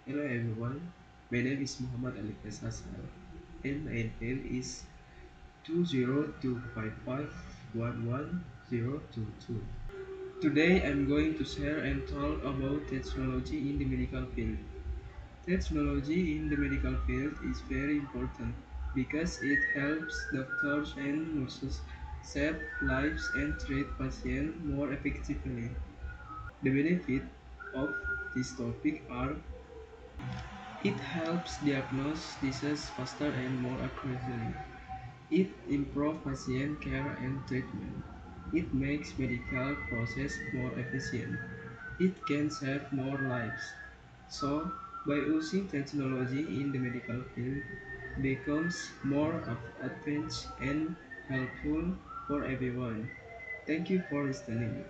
Hello everyone, my name is Muhammad Ali Hasan and my email is 20255110022. Today I'm going to share and talk about technology in the medical field. Technology in the medical field is very important because it helps doctors and nurses save lives and treat patients more effectively. The benefits of this topic are: it helps diagnose disease faster and more accurately. It improves patient care and treatment. It makes medical process more efficient. It can save more lives. So, by using technology in the medical field becomes more advanced and helpful for everyone. Thank you for listening.